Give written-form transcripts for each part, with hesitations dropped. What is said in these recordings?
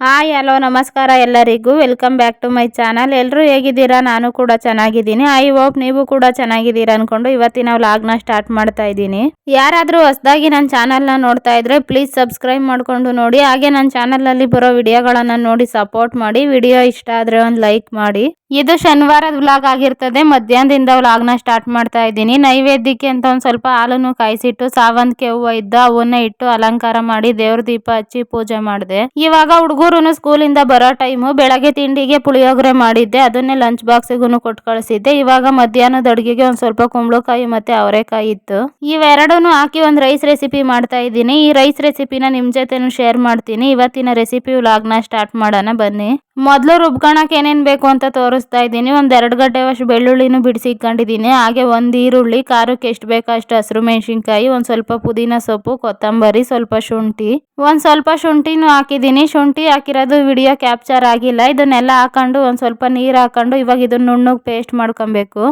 Hi hello ನಮಸ್ಕಾರ ಎಲ್ಲರಿಗೂ welcome back to my channel. ಎಲ್ಲರೂ ಹೇಗಿದ್ದೀರಾ? ನಾನು ಕೂಡ ಚೆನ್ನಾಗಿದ್ದೀನಿ. ಐ ಹೋಪ್ ನೀವು ಕೂಡ ಚೆನ್ನಾಗಿದ್ದೀರಾ ಅನ್ಕೊಂಡು ಇವತ್ತಿನ ವ್ಲಾಗ್ನ ಸ್ಟಾರ್ಟ್ ಮಾಡ್ತಾ ಇದ್ದೀನಿ. ಯಾರಾದರೂ ಹೊಸದಾಗಿ ನನ್ನ ಚಾನಲ್ನ ನೋಡ್ತಾ ಇದ್ರೆ ಪ್ಲೀಸ್ ಸಬ್ಸ್ಕ್ರೈಬ್ ಮಾಡ್ಕೊಂಡು ನೋಡಿ. ಹಾಗೆ ನನ್ನ ಚಾನಲ್ನಲ್ಲಿ ಬರೋ ವಿಡಿಯೋಗಳನ್ನು ನೋಡಿ ಸಪೋರ್ಟ್ ಮಾಡಿ. ವಿಡಿಯೋ ಇಷ್ಟ ಆದರೆ ಒಂದು ಲೈಕ್ ಮಾಡಿ. ಇದು ಶನಿವಾರದ ವ್ಲಾಗ್ ಆಗಿರ್ತದೆ. ಮಧ್ಯಾಹ್ನದಿಂದ ವ್ಲಾಗ್ನ ಸ್ಟಾರ್ಟ್ ಮಾಡ್ತಾ ಇದ್ದೀನಿ. ನೈವೇದ್ಯಕ್ಕೆ ಅಂತ ಒಂದು ಸ್ವಲ್ಪ ಹಾಲನ್ನು ಕಾಯಿಸಿಟ್ಟು ಸಾವಂತಿಗೆ ಹೂವು ಇದ್ದು ಅವನ್ನ ಇಟ್ಟು ಅಲಂಕಾರ ಮಾಡಿ ದೇವ್ರ ದೀಪ ಹಚ್ಚಿ ಪೂಜೆ ಮಾಡಿದೆ. ಇವಾಗ ಹುಡುಗರು ಸ್ಕೂಲಿಂದ ಬರೋ ಟೈಮು. ಬೆಳಗ್ಗೆ ತಿಂಡಿಗೆ ಪುಳಿಯೋಗರೆ ಮಾಡಿದ್ದೆ, ಅದನ್ನೇ ಲಂಚ್ ಬಾಕ್ಸಿಗೂ ಕೊಟ್ಟು ಕಳಿಸಿದ್ದೆ. ಇವಾಗ ಮಧ್ಯಾಹ್ನದ ಅಡುಗೆಗೆ ಒಂದು ಸ್ವಲ್ಪ ಕುಂಬಳಕಾಯಿ ಮತ್ತೆ ಅವರೆಕಾಯಿ ಇತ್ತು. ಇವೆರಡೂ ಹಾಕಿ ಒಂದು ರೈಸ್ ರೆಸಿಪಿ ಮಾಡ್ತಾ ಇದ್ದೀನಿ. ಈ ರೈಸ್ ರೆಸಿಪಿನ ನಿಮ್ಮ ಜೊತೆನೂ ಶೇರ್ ಮಾಡ್ತೀನಿ. ಇವತ್ತಿನ ರೆಸಿಪಿ ವ್ಲಾಗ್ನ ಸ್ಟಾರ್ಟ್ ಮಾಡೋಣ ಬನ್ನಿ. ಮೊದಲು ರುಬ್ಕೊಳಕ್ಕೆ ಏನೇನು ಬೇಕು ಅಂತ ತೋರಿಸ್ತಾ ಇದ್ದೀನಿ. ಒಂದು 2 ಗಡ್ಡೆವಷ್ಟು ಬೆಳ್ಳುಳ್ಳಿನೂ ಬಿಡಿಸಿ ಇಟ್ಕೊಂಡಿದ್ದೀನಿ. ಹಾಗೆ ಒಂದು ಈರುಳ್ಳಿ, ಖಾರಕ್ಕೆ ಎಷ್ಟು ಬೇಕೋ ಅಷ್ಟು ಹಸಿರು ಮೆಣಸಿನ್ಕಾಯಿ, ಒಂದು ಸ್ವಲ್ಪ ಪುದೀನ ಸೊಪ್ಪು, ಕೊತ್ತಂಬರಿ, ಸ್ವಲ್ಪ ಶುಂಠಿ, ಒಂದು ಸ್ವಲ್ಪ ಶುಂಠಿನೂ ಹಾಕಿದ್ದೀನಿ. ಶುಂಠಿ ಹಾಕಿರೋದು ವಿಡಿಯೋ ಕ್ಯಾಪ್ಚರ್ ಆಗಿಲ್ಲ. ಇದನ್ನೆಲ್ಲ ಹಾಕೊಂಡು ಒಂದು ಸ್ವಲ್ಪ ನೀರು ಹಾಕೊಂಡು ಇವಾಗ ಇದನ್ನ ನುಣ್ಣಗೆ ಪೇಸ್ಟ್ ಮಾಡ್ಕೊಬೇಕು.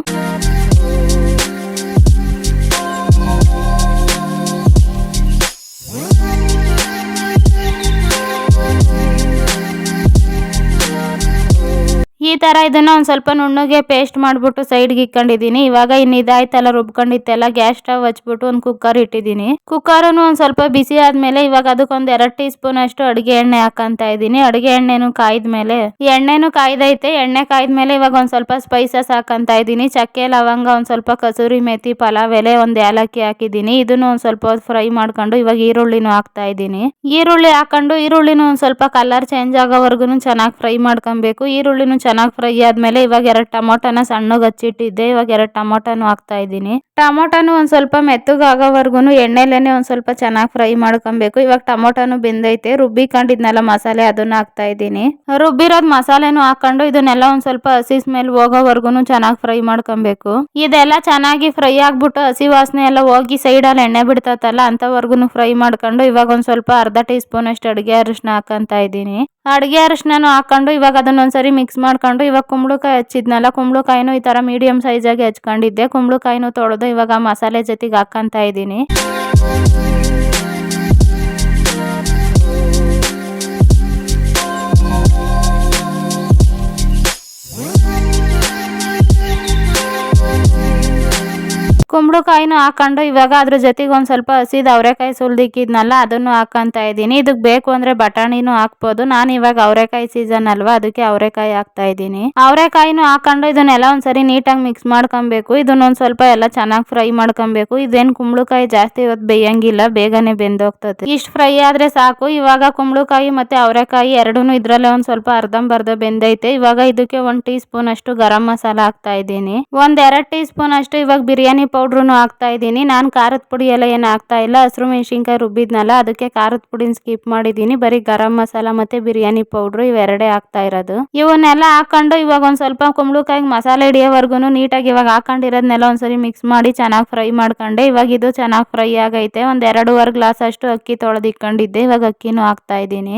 ಈ ಥರ ಇದನ್ನು ಒಂದು ಸ್ವಲ್ಪ ನುಣ್ಣಗೆ ಪೇಸ್ಟ್ ಮಾಡಿಬಿಟ್ಟು ಸೈಡ್ಗೆ ಇಟ್ಕೊಂಡಿದ್ದೀನಿ. ಇವಾಗ ಇನ್ನು ಇದಾಯ್ತಲ್ಲ ರುಬ್ಕೊಂಡಿತ್ತೆಲ್ಲ, ಗ್ಯಾಸ್ ಸ್ಟವ್ ಹಚ್ಬಿಟ್ಟು ಒಂದು ಕುಕ್ಕರ್ ಇಟ್ಟಿದ್ದೀನಿ. ಕುಕ್ಕರನ್ನು ಒಂದು ಸ್ವಲ್ಪ ಬಿಸಿ ಆದಮೇಲೆ ಇವಾಗ ಅದಕ್ಕೊಂದು 2 ಟೀ ಸ್ಪೂನ್ ಅಷ್ಟು ಅಡುಗೆ ಎಣ್ಣೆ ಹಾಕಂತ ಇದ್ದೀನಿ. ಅಡುಗೆ ಎಣ್ಣೆನು ಕಾಯ್ದ್ಮೇಲೆ ಎಣ್ಣೆನು ಕಾಯ್ದೈತೆ. ಎಣ್ಣೆ ಕಾಯ್ದ್ಮೇಲೆ ಇವಾಗ ಒಂದು ಸ್ವಲ್ಪ ಸ್ಪೈಸಸ್ ಹಾಕಂತ ಇದ್ದೀನಿ. ಚಕ್ಕೆ, ಲವಂಗ, ಒಂದು ಸ್ವಲ್ಪ ಕಸೂರಿ ಮೇಥಿ, ಪಲಾವ್ ಎಲೆ, ಒಂದು ಏಲಕ್ಕಿ ಹಾಕಿದ್ದೀನಿ. ಇದನ್ನು ಒಂದು ಸ್ವಲ್ಪ ಫ್ರೈ ಮಾಡ್ಕೊಂಡು ಇವಾಗ ಈರುಳ್ಳಿನೂ ಹಾಕ್ತಾ ಇದ್ದೀನಿ. ಈರುಳ್ಳಿ ಹಾಕೊಂಡು ಈರುಳ್ಳಿನೂ ಒಂದು ಸ್ವಲ್ಪ ಕಲರ್ ಚೇಂಜ್ ಆಗೋವರೆಗೂ ಚೆನ್ನಾಗಿ ಫ್ರೈ ಮಾಡ್ಕೊಬೇಕು. ಈರುಳ್ಳಿನೂ ಚೆನ್ನಾಗಿ ಫ್ರೈ ಆದ್ಮೇಲೆ ಇವಾಗ 2 ಟೊಮೊಟೊನ ಸಣ್ಣಗೆ ಹಚ್ಚಿಟ್ಟಿದ್ದೆ. ಇವಾಗ 2 ಟೊಮೊಟೊನು ಹಾಕ್ತಾ ಇದ್ದೀನಿ. ಟೊಮೊಟೊನು ಒಂದು ಸ್ವಲ್ಪ ಮೆತ್ತಗಾಗೋವರೆಗೂ ಎಣ್ಣೆಲೇನೆ ಒಂದು ಸ್ವಲ್ಪ ಚೆನ್ನಾಗಿ ಫ್ರೈ ಮಾಡ್ಕೊಬೇಕು. ಇವಾಗ ಟೊಮೊಟೊನು ಬೆಂದೈತೆ. ರುಬ್ಬಿಕೊಂಡಿದ್ನೆಲ್ಲ ಮಸಾಲೆ ಅದನ್ನ ಹಾಕ್ತಾ ಇದ್ದೀನಿ. ರುಬ್ಬಿರೋದ್ ಮಸಾಲೆನೂ ಹಾಕೊಂಡು ಇದನ್ನೆಲ್ಲ ಒಂದು ಸ್ವಲ್ಪ ಹಸಿ ಸ್ಮೆಲ್ ಹೋಗೋವರೆಗೂ ಚೆನ್ನಾಗಿ ಫ್ರೈ ಮಾಡ್ಕೊಬೇಕು. ಇದೆಲ್ಲ ಚೆನ್ನಾಗಿ ಫ್ರೈ ಆಗ್ಬಿಟ್ಟು ಹಸಿ ವಾಸನೆ ಎಲ್ಲ ಹೋಗಿ ಸೈಡಲ್ಲಿ ಎಣ್ಣೆ ಬಿಡ್ತತಲ್ಲ ಅಂತವರೆಗೂ ಫ್ರೈ ಮಾಡ್ಕೊಂಡು ಇವಾಗ ಒಂದು ಸ್ವಲ್ಪ ಅರ್ಧ ಟೀ ಸ್ಪೂನ್ ಅಷ್ಟು ಅಡುಗೆ ಅರಿಶಿನ ಹಾಕಂತ ಇದ್ದೀನಿ. ಅಡುಗೆ ಅರಿಶಿನೂ ಹಾಕೊಂಡು ಇವಾಗ ಅದನ್ನೊಂದ್ಸರಿ ಮಿಕ್ಸ್ ಮಾಡ್ಕೊಂಡು ಇವಾಗ ಕುಂಬಳಕಾಯಿ ಹಚ್ಚಿದ್ನಲ್ಲ, ಕುಂಬಳಕಾಯಿನೂ ಈ ಥರ ಮೀಡಿಯಂ ಸೈಜಾಗಿ ಹಚ್ಕೊಂಡಿದ್ದೆ. ಕುಂಬಳಕಾಯಿನೂ ತೊಳೆದು ಇವಾಗ ಮಸಾಲೆ ಜೊತೆಗೆ ಹಾಕಂತ ಇದ್ದೀನಿ. ಕುಂಬಳಕಾಯಿನೂ ಹಾಕೊಂಡು ಇವಾಗ ಅದ್ರ ಜೊತೆಗೆ ಒಂದು ಸ್ವಲ್ಪ ಹಸಿದ ಅವರೆಕಾಯಿ ಸುಲ್ದಿಕ್ಕಿದ್ನಲ್ಲ ಅದನ್ನು ಹಾಕಂತ ಇದ್ದೀನಿ. ಇದಕ್ಕೆ ಬೇಕು ಅಂದರೆ ಬಟಾಣಿನೂ ಹಾಕ್ಬೋದು. ನಾನು ಇವಾಗ ಅವರೆಕಾಯಿ ಸೀಸನ್ ಅಲ್ವಾ, ಅದಕ್ಕೆ ಅವರೆಕಾಯಿ ಹಾಕ್ತಾ ಇದ್ದೀನಿ. ಅವರೆಕಾಯಿನೂ ಹಾಕೊಂಡು ಇದನ್ನೆಲ್ಲ ಒಂದ್ಸರಿ ನೀಟಾಗಿ ಮಿಕ್ಸ್ ಮಾಡ್ಕೊಬೇಕು. ಇದನ್ನೊಂದು ಸ್ವಲ್ಪ ಎಲ್ಲ ಚೆನ್ನಾಗಿ ಫ್ರೈ ಮಾಡ್ಕೊಬೇಕು. ಇದೇನು ಕುಂಬಳಕಾಯಿ ಜಾಸ್ತಿ ಹೊತ್ತು ಬೇಯಂಗಿಲ್ಲ, ಬೇಗನೆ ಬೆಂದೋಗ್ತದೆ. ಇಷ್ಟು ಫ್ರೈ ಆದರೆ ಸಾಕು. ಇವಾಗ ಕುಂಬಳಕಾಯಿ ಮತ್ತು ಅವರೆಕಾಯಿ ಎರಡೂ ಇದರಲ್ಲೇ ಒಂದು ಸ್ವಲ್ಪ ಅರ್ಧಂಬರ್ಧ ಬೆಂದೈತೆ. ಇವಾಗ ಇದಕ್ಕೆ 1 ಟೀ ಸ್ಪೂನ್ ಅಷ್ಟು ಗರಂ ಮಸಾಲ ಹಾಕ್ತಾ ಇದ್ದೀನಿ. 1-2 ಟೀ ಸ್ಪೂನ್ ಅಷ್ಟು ಇವಾಗ ಬಿರಿಯಾನಿ ಪೌಡ್ರೂ ಹಾಕ್ತಾ ಇದ್ದೀನಿ. ನಾನು ಖಾರದ ಪುಡಿ ಎಲ್ಲ ಏನು ಹಾಕ್ತಾ ಇಲ್ಲ. ಹಸಿರು ಮೆಣಸಿನ್ಕಾಯಿ ರುಬ್ಬಿದ್ನಲ್ಲ ಅದಕ್ಕೆ ಖಾರದ ಪುಡಿನ ಸ್ಕಿಪ್ ಮಾಡಿದ್ದೀನಿ. ಬರೀ ಗರಂ ಮಸಾಲ ಮತ್ತೆ ಬಿರಿಯಾನಿ ಪೌಡ್ರು ಇವೆರಡೇ ಹಾಕ್ತಾ ಇರೋದು. ಇವನ್ನೆಲ್ಲ ಹಾಕೊಂಡು ಇವಾಗ ಒಂದು ಸ್ವಲ್ಪ ಕುಂಬಳಕಾಯಿಗೆ ಮಸಾಲೆ ಹಿಡಿಯೋವರೆಗೂ ನೀಟಾಗಿ ಇವಾಗ ಹಾಕೊಂಡಿರೋದನ್ನೆಲ್ಲ ಒಂದ್ಸರಿ ಮಿಕ್ಸ್ ಮಾಡಿ ಚೆನ್ನಾಗಿ ಫ್ರೈ ಮಾಡ್ಕೊಂಡೆ. ಇವಾಗ ಇದು ಚೆನ್ನಾಗಿ ಫ್ರೈ ಆಗೈತೆ. ಒಂದು 2.5 ಗ್ಲಾಸ್ ಅಷ್ಟು ಅಕ್ಕಿ ತೊಳೆದಿಟ್ಕೊಂಡಿದ್ದೆ. ಇವಾಗ ಅಕ್ಕಿನೂ ಹಾಕ್ತಾ ಇದ್ದೀನಿ.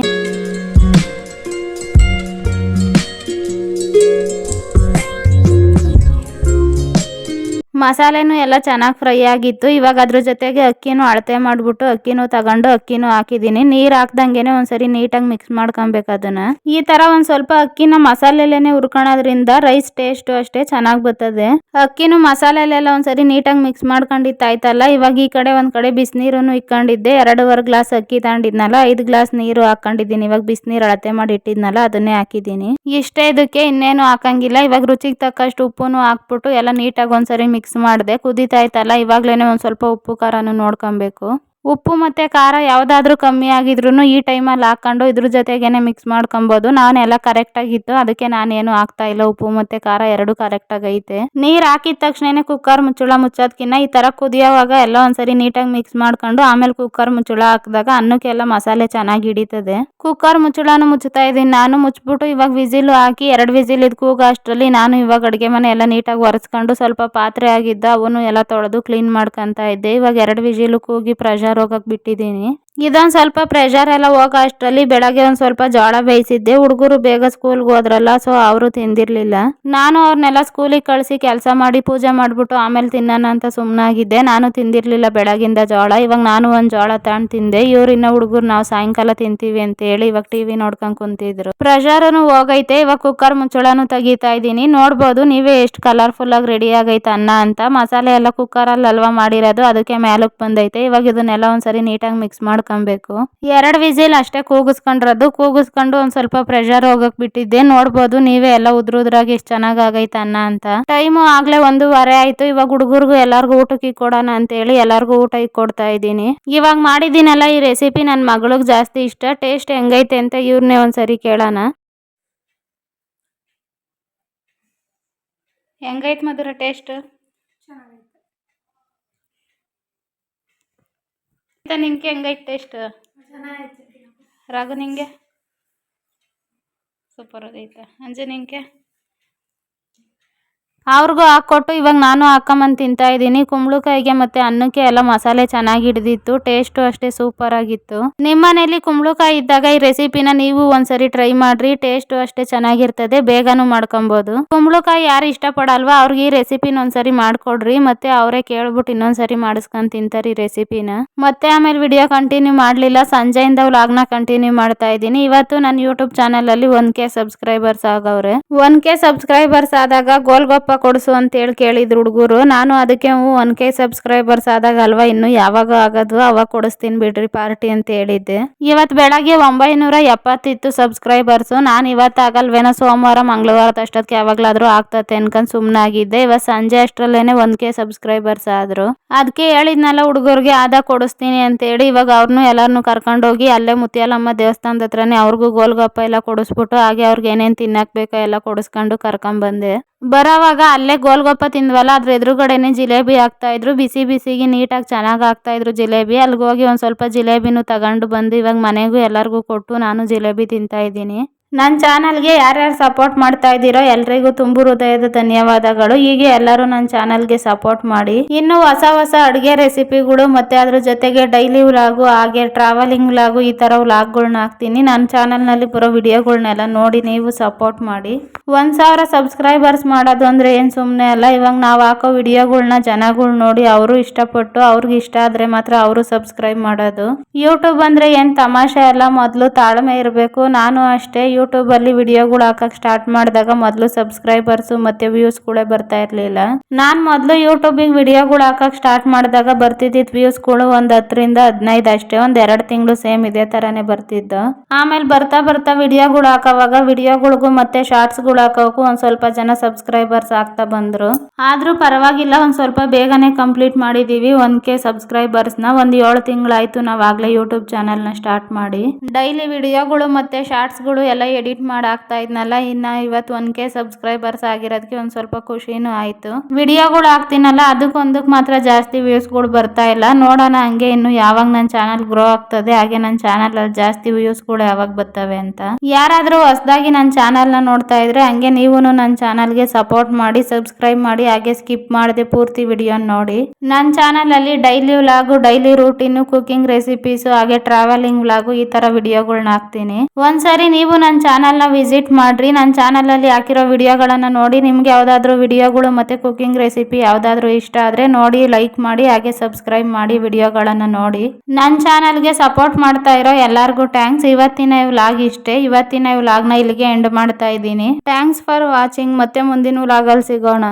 ಮಸಾಲೆನೂ ಎಲ್ಲ ಚೆನ್ನಾಗಿ ಫ್ರೈ ಆಗಿತ್ತು. ಇವಾಗ ಅದ್ರ ಜೊತೆಗೆ ಅಕ್ಕಿನೂ ಅಳತೆ ಮಾಡಿಬಿಟ್ಟು ಅಕ್ಕಿನೂ ತಗೊಂಡು ಅಕ್ಕಿನೂ ಹಾಕಿದ್ದೀನಿ. ನೀರು ಹಾಕ್ದಂಗೆನೆ ಒಂದ್ಸರಿ ನೀಟಾಗಿ ಮಿಕ್ಸ್ ಮಾಡ್ಕೊಬೇಕು ಅದನ್ನ. ಈ ಥರ ಒಂದು ಸ್ವಲ್ಪ ಅಕ್ಕಿನ ಮಸಾಲೆಲೇನೆ ಹುರ್ಕೊಳ್ಳೋದ್ರಿಂದ ರೈಸ್ ಟೇಸ್ಟು ಅಷ್ಟೇ ಚೆನ್ನಾಗಿ ಬರ್ತದೆ. ಅಕ್ಕಿನೂ ಮಸಾಲೆಲೆಲ್ಲ ಒಂದ್ಸರಿ ನೀಟಾಗಿ ಮಿಕ್ಸ್ ಮಾಡ್ಕೊಂಡಿತ್ತಾಯ್ತಲ್ಲ. ಇವಾಗ ಈ ಕಡೆ ಒಂದು ಕಡೆ ಬಿಸಿನೀರನ್ನು ಇಕ್ಕೊಂಡಿದ್ದೆ. 2.5 ಗ್ಲಾಸ್ ಅಕ್ಕಿ ತಗೊಂಡಿದ್ನಲ್ಲ, 5 ಗ್ಲಾಸ್ ನೀರು ಹಾಕೊಂಡಿದ್ದೀನಿ. ಇವಾಗ ಬಿಸಿನೀರು ಅಳತೆ ಮಾಡಿ ಇಟ್ಟಿದ್ನಲ್ಲ ಅದನ್ನೇ ಹಾಕಿದ್ದೀನಿ. ಇಷ್ಟೇ, ಇದಕ್ಕೆ ಇನ್ನೇನು ಹಾಕಂಗಿಲ್ಲ. ಇವಾಗ ರುಚಿಗೆ ತಕ್ಕಷ್ಟು ಉಪ್ಪುನು ಹಾಕ್ಬಿಟ್ಟು ಎಲ್ಲ ನೀಟಾಗಿ ಒಂದ್ಸರಿ ಮಿಕ್ಸ್ ಮಾಡಿದೆ. ಕುದೀತಾ ಇತ್ತಲ್ಲ, ಇವಾಗ್ಲೇನೆ ಒಂದು ಸ್ವಲ್ಪ ಉಪ್ಪು ಖಾರನು ನೋಡ್ಕೊಬೇಕು. ಉಪ್ಪು ಮತ್ತು ಖಾರ ಯಾವುದಾದ್ರೂ ಕಮ್ಮಿ ಆಗಿದ್ರು ಈ ಟೈಮಲ್ಲಿ ಹಾಕ್ಕೊಂಡು ಇದ್ರ ಜೊತೆಗೇನೆ ಮಿಕ್ಸ್ ಮಾಡ್ಕೊಬೋದು. ನಾನೆಲ್ಲ ಕರೆಕ್ಟಾಗಿತ್ತು, ಅದಕ್ಕೆ ನಾನೇನು ಹಾಕ್ತಾ ಇಲ್ಲ. ಉಪ್ಪು ಮತ್ತು ಖಾರ ಎರಡೂ ಕರೆಕ್ಟಾಗಿ ಐತೆ. ನೀರು ಹಾಕಿದ ತಕ್ಷಣ ಕುಕ್ಕರ್ ಮುಚ್ಚಳ ಮುಚ್ಚೋದಕ್ಕಿಂತ ಈ ಥರ ಕುದಿಯೋವಾಗ ಎಲ್ಲ ಒಂದ್ಸರಿ ನೀಟಾಗಿ ಮಿಕ್ಸ್ ಮಾಡ್ಕೊಂಡು ಆಮೇಲೆ ಕುಕ್ಕರ್ ಮುಚ್ಚಳ ಹಾಕಿದಾಗ ಅನ್ನಕ್ಕೆಲ್ಲ ಮಸಾಲೆ ಚೆನ್ನಾಗಿ ಹಿಡಿತದೆ. ಕುಕ್ಕರ್ ಮುಚ್ಚಳನು ಮುಚ್ಚುತ್ತಾ ಇದ್ದೀನಿ ನಾನು. ಮುಚ್ಚಿಬಿಟ್ಟು ಇವಾಗ ವಿಸಿಲು ಹಾಕಿ 2 ವಿಸಿಲ್ ಇದು ಕೂಗ ಅಷ್ಟರಲ್ಲಿ ನಾನು ಇವಾಗ ಅಡುಗೆ ಮನೆ ಎಲ್ಲ ನೀಟಾಗಿ ಒರೆಸ್ಕೊಂಡು ಸ್ವಲ್ಪ ಪಾತ್ರೆ ಆಗಿದ್ದ ಅವನು ಎಲ್ಲ ತೊಳೆದು ಕ್ಲೀನ್ ಮಾಡ್ಕೊತಾ ಇದ್ದೆ. ಇವಾಗ 2 ವಿಸಿಲು ಕೂಗಿ ಪ್ರೆಷರ್ ಹೋಗಕ್ಕೆ ಬಿಟ್ಟಿದ್ದೀನಿ. ಇದೊಂದು ಸ್ವಲ್ಪ ಪ್ರೆಷರ್ ಎಲ್ಲ ಹೋಗೋ ಅಷ್ಟರಲ್ಲಿ ಬೆಳಗ್ಗೆ ಒಂದು ಸ್ವಲ್ಪ ಜೋಳ ಬೇಯಿಸಿದ್ದೆ. ಹುಡುಗರು ಬೇಗ ಸ್ಕೂಲ್ಗೆ ಹೋದ್ರಲ್ಲ, ಸೊ ಅವರು ತಿಂದಿರ್ಲಿಲ್ಲ. ನಾನು ಅವ್ರನ್ನೆಲ್ಲ ಸ್ಕೂಲಿಗೆ ಕಳಿಸಿ ಕೆಲಸ ಮಾಡಿ ಪೂಜೆ ಮಾಡಿಬಿಟ್ಟು ಆಮೇಲೆ ತಿನ್ನೋಣ ಅಂತ ಸುಮ್ಮನಾಗಿದ್ದೆ. ನಾನು ತಿಂದಿರ್ಲಿಲ್ಲ ಬೆಳಗಿಂದ ಜೋಳ. ಇವಾಗ ನಾನು ಒಂದು ಜೋಳ ತಗೊಂಡು ತಿಂದೆ. ಇವ್ರಿನ್ನ ಹುಡುಗರು ನಾವು ಸಾಯಂಕಾಲ ತಿಂತೀವಿ ಅಂತ ಹೇಳಿ ಇವಾಗ ಟಿವಿ ನೋಡ್ಕೊಂಡು ಕುಂತಿದ್ರು. ಪ್ರೆಷರ್ನು ಹೋಗೈತೆ. ಇವಾಗ ಕುಕ್ಕರ್ ಮುಚ್ಚಳನು ತೆಗಿತಾ ಇದ್ದೀನಿ. ನೋಡ್ಬೋದು ನೀವೇ ಎಷ್ಟು ಕಲರ್ಫುಲ್ ಆಗಿ ರೆಡಿ ಆಗೈತೆ ಅನ್ನ ಅಂತ. ಮಸಾಲೆ ಎಲ್ಲ ಕುಕ್ಕರಲ್ಲಿ ಅಲ್ವಾ ಮಾಡಿರೋದು, ಅದಕ್ಕೆ ಮೇಲಕ್ಕೆ ಬಂದೈತೆ. ಇವಾಗ ಇದನ್ನೆಲ್ಲ ಒಂದ್ಸರಿ ನೀಟಾಗಿ ಮಿಕ್ಸ್ ಮಾಡ್ಕೊಬೇಕು. 2 ವಿಸಿಲ್ ಅಷ್ಟೇ ಕೂಗಿಸ್ಕೊಂಡ್ರದ್ದು. ಕೂಗಿಸ್ಕೊಂಡು ಒಂದ್ ಸ್ವಲ್ಪ ಪ್ರೆಷರ್ ಹೋಗಕ್ ಬಿಟ್ಟಿದ್ದೆ. ನೋಡ್ಬೋದು ನೀವೇ ಎಲ್ಲ ಉದ್ರಾಗಿ ಎಷ್ಟು ಚೆನ್ನಾಗ್ ಆಗೈತೆ ಅನ್ನ ಅಂತ. ಟೈಮು ಆಗ್ಲೇ 1:15 ಆಯ್ತು. ಇವಾಗ ಹುಡುಗರ್ಗು ಎಲ್ಲಾರ್ಗು ಊಟಕ್ಕೆ ಕೊಡೋಣ ಅಂತ ಹೇಳಿ ಎಲ್ಲಾರ್ಗು ಊಟ ಕೊಡ್ತಾ ಇದ್ದೀನಿ. ಇವಾಗ ಮಾಡಿದ್ದೀನಲ್ಲ ಈ ರೆಸಿಪಿ ನನ್ನ ಮಗಳಿಗೆ ಜಾಸ್ತಿ ಇಷ್ಟ. ಟೇಸ್ಟ್ ಹೆಂಗೈತೆ ಅಂತ ಇವ್ರನ್ನೇ ಒಂದ್ಸರಿ ಕೇಳೋಣ. ಹೆಂಗೈತೆ ಮಧುರ ಟೇಸ್ಟ್? ನಿಂಗೆ ಹೆಂಗೈತೆ ಟೇಸ್ಟ್? ರಾಘು ನಿಂಗೆ ಸೂಪರ್ ಆಗೈತೆ. ಅಂಜು ನಿಂಗೆ? ಅವ್ರಿಗೂ ಹಾಕ್ಕೊಟ್ಟು ಇವಾಗ ನಾನು ಹಾಕೊಂಬಂದು ತಿಂತಾ ಇದ್ದೀನಿ. ಕುಂಬಳಕಾಯಿಗೆ ಮತ್ತೆ ಅನ್ನಕ್ಕೆ ಎಲ್ಲ ಮಸಾಲೆ ಚೆನ್ನಾಗಿ ಹಿಡಿದಿತ್ತು. ಟೇಸ್ಟು ಅಷ್ಟೇ ಸೂಪರ್ ಆಗಿತ್ತು. ನಿಮ್ಮನೇಲಿ ಕುಂಬಳಕಾಯಿ ಇದ್ದಾಗ ಈ ರೆಸಿಪಿನ ನೀವು ಒಂದ್ಸರಿ ಟ್ರೈ ಮಾಡ್ರಿ. ಟೇಸ್ಟು ಅಷ್ಟೇ ಚೆನ್ನಾಗಿರ್ತದೆ, ಬೇಗನೂ ಮಾಡ್ಕೊಬೋದು. ಕುಂಬಳಕಾಯಿ ಯಾರು ಇಷ್ಟಪಡಲ್ವಾ ಅವ್ರಿಗೆ ಈ ರೆಸಿಪಿನ ಒಂದ್ಸರಿ ಮಾಡ್ಕೊಡ್ರಿ. ಮತ್ತೆ ಅವರೇ ಕೇಳ್ಬಿಟ್ಟು ಇನ್ನೊಂದ್ಸರಿ ಮಾಡಿಸ್ಕೊಂಡು ತಿಂತಾರೆ ಈ ರೆಸಿಪಿನ. ಮತ್ತೆ ಆಮೇಲೆ ವಿಡಿಯೋ ಕಂಟಿನ್ಯೂ ಮಾಡಲಿಲ್ಲ. ಸಂಜೆಯಿಂದ ವ್ಲಾಗ್ನ ಕಂಟಿನ್ಯೂ ಮಾಡ್ತಾ ಇದ್ದೀನಿ. ಇವತ್ತು ನನ್ನ ಯೂಟ್ಯೂಬ್ ಚಾನಲಲ್ಲಿ 1K ಸಬ್ಸ್ಕ್ರೈಬರ್ಸ್ ಆಗವ್ರೆ. 1K ಸಬ್ಸ್ಕ್ರೈಬರ್ಸ್ ಆದಾಗ ಗೋಲ್ಗಪ್ಪ ಕೊಡಿಸು ಅಂತೇಳಿ ಕೇಳಿದ್ರು ಹುಡುಗರು. ನಾನು ಅದಕ್ಕೆ 1K ಸಬ್ಸ್ಕ್ರೈಬರ್ಸ್ ಆದಾಗ ಅಲ್ವಾ ಇನ್ನು ಯಾವಾಗ ಆಗೋದು, ಅವಾಗ ಕೊಡಿಸ್ತೀನಿ ಬಿಡ್ರಿ ಪಾರ್ಟಿ ಅಂತ ಹೇಳಿದ್ದೆ. ಇವತ್ತು ಬೆಳಗ್ಗೆ 970 ಇತ್ತು ಸಬ್ಸ್ಕ್ರೈಬರ್ಸು. ನಾನು ಇವತ್ತು ಆಗಲ್ವೇನೋ, ಸೋಮವಾರ ಮಂಗಳವಾರದ ಅಷ್ಟೊತ್ತಿಗೆ ಯಾವಾಗ್ಲಾದ್ರೂ ಆಗ್ತತೆ ಅನ್ಕೊಂಡು ಸುಮ್ಮನಾಗಿದ್ದೆ. ಇವತ್ತು ಸಂಜೆ ಅಷ್ಟರಲ್ಲೇನೆ 1K ಸಬ್ಸ್ಕ್ರೈಬರ್ಸ್ ಆದ್ರು. ಅದಕ್ಕೆ ಹೇಳಿದ್ನಲ್ಲ ಹುಡುಗರಿಗೆ ಆದ ಕೊಡಿಸ್ತೀನಿ ಅಂತ ಹೇಳಿ. ಇವಾಗ ಅವ್ರನ್ನೂ ಎಲ್ಲಾರನ್ನೂ ಕರ್ಕೊಂಡೋಗಿ ಅಲ್ಲೇ ಮುತ್ಯಾಲಮ್ಮ ದೇವಸ್ಥಾನದ ಹತ್ರನೇ ಅವ್ರಿಗೂ ಗೋಲ್ಗಪ್ಪ ಎಲ್ಲ ಕೊಡಿಸ್ಬಿಟ್ಟು ಹಾಗೆ ಅವ್ರಿಗೆ ಏನೇನು ತಿನ್ನಕ್ ಬೇಕೋ ಎಲ್ಲ ಕೊಡಿಸ್ಕೊಂಡು ಕರ್ಕೊಂಡ್ಬಂದೆ. ಬರೋವಾಗ ಅಲ್ಲೇ ಗೋಲ್ಗಪ್ಪ ತಿಂದ್ವಲ್ಲ, ಅದ್ರ ಎದುರುಗಡೆನೆ ಜಿಲೇಬಿ ಆಗ್ತಾ ಇದ್ರು. ಬಿಸಿ ಬಿಸಿಗೆ ನೀಟಾಗಿ ಚೆನ್ನಾಗಿ ಆಗ್ತಾ ಇದ್ರು ಜಿಲೇಬಿ. ಅಲ್ಲಿಗೆ ಹೋಗಿ ಒಂದು ಸ್ವಲ್ಪ ಜಿಲೇಬಿನೂ ತಗೊಂಡು ಬಂದು ಇವಾಗ ಮನೆಗೂ ಎಲ್ಲರಿಗೂ ಕೊಟ್ಟು ನಾನು ಜಿಲೇಬಿ ತಿಂತಾ ಇದ್ದೀನಿ. ನನ್ನ ಚಾನಲ್ಗೆ ಯಾರ್ಯಾರು ಸಪೋರ್ಟ್ ಮಾಡ್ತಾ ಇದ್ದೀರೋ ಎಲ್ರಿಗೂ ತುಂಬು ಹೃದಯದ ಧನ್ಯವಾದಗಳು. ಹೀಗೆ ಎಲ್ಲರೂ ನನ್ನ ಚಾನಲ್ಗೆ ಸಪೋರ್ಟ್ ಮಾಡಿ. ಇನ್ನು ಹೊಸ ಅಡುಗೆ ರೆಸಿಪಿಗಳು ಮತ್ತೆ ಅದ್ರ ಜೊತೆಗೆ ಡೈಲಿ ವ್ಲಾಗು ಹಾಗೆ ಟ್ರಾವೆಲಿಂಗ್ ವ್ಲಾಗು ಈ ಥರ ವ್ಲಾಗ್ಗಳ್ನ ಹಾಕ್ತೀನಿ. ನನ್ನ ಚಾನಲ್ನಲ್ಲಿ ಬರೋ ವಿಡಿಯೋಗಳ್ನೆಲ್ಲ ನೋಡಿ ನೀವು ಸಪೋರ್ಟ್ ಮಾಡಿ. 1000 ಸಬ್ಸ್ಕ್ರೈಬರ್ಸ್ ಮಾಡೋದು ಅಂದರೆ ಏನು ಸುಮ್ಮನೆ ಅಲ್ಲ. ಇವಾಗ ನಾವು ಹಾಕೋ ವಿಡಿಯೋಗಳ್ನ ಜನಗಳು ನೋಡಿ ಅವರು ಇಷ್ಟಪಟ್ಟು ಅವ್ರಿಗೆ ಇಷ್ಟ ಆದರೆ ಮಾತ್ರ ಅವರು ಸಬ್ಸ್ಕ್ರೈಬ್ ಮಾಡೋದು. ಯೂಟ್ಯೂಬ್ ಅಂದರೆ ಏನು ತಮಾಷೆ ಅಲ್ಲ, ಮೊದಲು ತಾಳ್ಮೆ ಇರಬೇಕು. ನಾನು ಅಷ್ಟೇ ಯೂಟ್ಯೂಬಲ್ಲಿ ವಿಡಿಯೋಗಳು ಹಾಕಕ್ಕೆ ಸ್ಟಾರ್ಟ್ ಮಾಡಿದಾಗ ಮೊದಲು ಸಬ್ಸ್ಕ್ರೈಬರ್ಸು ಮತ್ತು ವ್ಯೂಸ್ಗಳೇ ಬರ್ತಾ ಇರಲಿಲ್ಲ. ನಾನು ಮೊದಲು ಯೂಟ್ಯೂಬಿಗೆ ವಿಡಿಯೋಗಳು ಹಾಕಕ್ಕೆ ಸ್ಟಾರ್ಟ್ ಮಾಡಿದಾಗ ಬರ್ತಿದ್ದಿದ್ದು ವ್ಯೂಸ್ಗಳು ಒಂದು 10ರಿಂದ 15 ಅಷ್ಟೇ. ಒಂದು 2 ತಿಂಗಳು ಸೇಮ್ ಇದೇ ಥರನೇ ಬರ್ತಿದ್ದು. ಆಮೇಲೆ ಬರ್ತಾ ವಿಡಿಯೋಗಳು ಹಾಕೋವಾಗ ವಿಡಿಯೋಗಳಿಗೂ ಮತ್ತೆ ಶಾರ್ಟ್ಸ್ಗಳು ಹಾಕೋಕ್ಕೂ ಒಂದು ಸ್ವಲ್ಪ ಜನ ಸಬ್ಸ್ಕ್ರೈಬರ್ಸ್ ಆಗ್ತಾ ಬಂದರು. ಆದರೂ ಪರವಾಗಿಲ್ಲ, ಒಂದು ಸ್ವಲ್ಪ ಬೇಗನೆ ಕಂಪ್ಲೀಟ್ ಮಾಡಿದ್ದೀವಿ 1K ಸಬ್ಸ್ಕ್ರೈಬರ್ಸ್ನ. ಒಂದು 7 ತಿಂಗಳಾಯಿತು ನಾವು ಆಗಲೇ ಯೂಟ್ಯೂಬ್ ಚಾನಲ್ನ ಸ್ಟಾರ್ಟ್ ಮಾಡಿ. ಡೈಲಿ ವಿಡಿಯೋಗಳು ಮತ್ತು ಶಾರ್ಟ್ಸ್ಗಳು ಎಲ್ಲ ಎಡಿಟ್ ಮಾಡಿ ಹಾಕ್ತಾ ಇದ್ನಲ್ಲ. ಇನ್ನು ಇವತ್ತು 1K ಸಬ್ಸ್ಕ್ರೈಬರ್ಸ್ ಆಗಿರೋದಕ್ಕೆ ಒಂದು ಸ್ವಲ್ಪ ಖುಷಿನೂ ಆಯಿತು. ವಿಡಿಯೋಗಳು ಹಾಕ್ತೀನಲ್ಲ ಅದಕ್ಕೊಂದಕ್ಕೆ ಮಾತ್ರ ಜಾಸ್ತಿ ವ್ಯೂಸ್ಗಳು ಬರ್ತಾ ಇಲ್ಲ. ನೋಡೋಣ ಹಂಗೆ ಇನ್ನು ಯಾವಾಗ ನನ್ನ ಚಾನಲ್ ಗ್ರೋ ಆಗ್ತದೆ ಹಾಗೆ ನನ್ನ ಚಾನಲಲ್ಲಿ ಜಾಸ್ತಿ ವ್ಯೂಸ್ಗಳು ಯಾವಾಗ ಬರ್ತವೆ ಅಂತ. ಯಾರಾದರೂ ಹೊಸದಾಗಿ ನನ್ನ ಚಾನಲ್ನ ನೋಡ್ತಾ ಇದ್ರೆ ಹಂಗೆ ನೀವು ನನ್ನ ಚಾನಲ್ಗೆ ಸಪೋರ್ಟ್ ಮಾಡಿ, ಸಬ್ಸ್ಕ್ರೈಬ್ ಮಾಡಿ, ಹಾಗೆ ಸ್ಕಿಪ್ ಮಾಡದೆ ಪೂರ್ತಿ ವಿಡಿಯೋ ನೋಡಿ. ನನ್ನ ಚಾನಲಲ್ಲಿ daily vlog, daily routine, cooking recipes ಹಾಗೆ ಟ್ರಾವೆಲಿಂಗ್ ವ್ಲಾಗು ಈ ಥರ ವಿಡಿಯೋಗಳ್ನ ಹಾಕ್ತೀನಿ. ಒಂದ್ಸರಿ ನೀವು ನನ್ನ ಚಾನಲ್ನ ವಿಸಿಟ್ ಮಾಡ್ರಿ. ನನ್ನ ಚಾನಲಲ್ಲಿ ಹಾಕಿರೋ ವಿಡಿಯೋಗಳನ್ನು ನೋಡಿ ನಿಮ್ಗೆ ಯಾವುದಾದ್ರೂ ವಿಡಿಯೋಗಳು ಮತ್ತು ಕುಕಿಂಗ್ ರೆಸಿಪಿ ಯಾವುದಾದ್ರೂ ಇಷ್ಟ ಆದರೆ ನೋಡಿ ಲೈಕ್ ಮಾಡಿ, ಹಾಗೆ ಸಬ್ಸ್ಕ್ರೈಬ್ ಮಾಡಿ ವಿಡಿಯೋಗಳನ್ನು ನೋಡಿ. ನನ್ನ ಚಾನಲ್ಗೆ ಸಪೋರ್ಟ್ ಮಾಡ್ತಾ ಇರೋ ಎಲ್ಲರಿಗೂ ಥ್ಯಾಂಕ್ಸ್. ಇವತ್ತಿನ ವ್ಲಾಗ್ ಇಷ್ಟೇ. ಇವತ್ತಿನ ವ್ಲಾಗ್ನ ಇಲ್ಲಿಗೆ ಎಂಡ್ ಮಾಡ್ತಾ ಇದ್ದೀನಿ. Thanks for watching. ಮತ್ತೆ ಮುಂದಿನ ವ್ಲಾಗಲ್ಲಿ ಸಿಗೋಣ.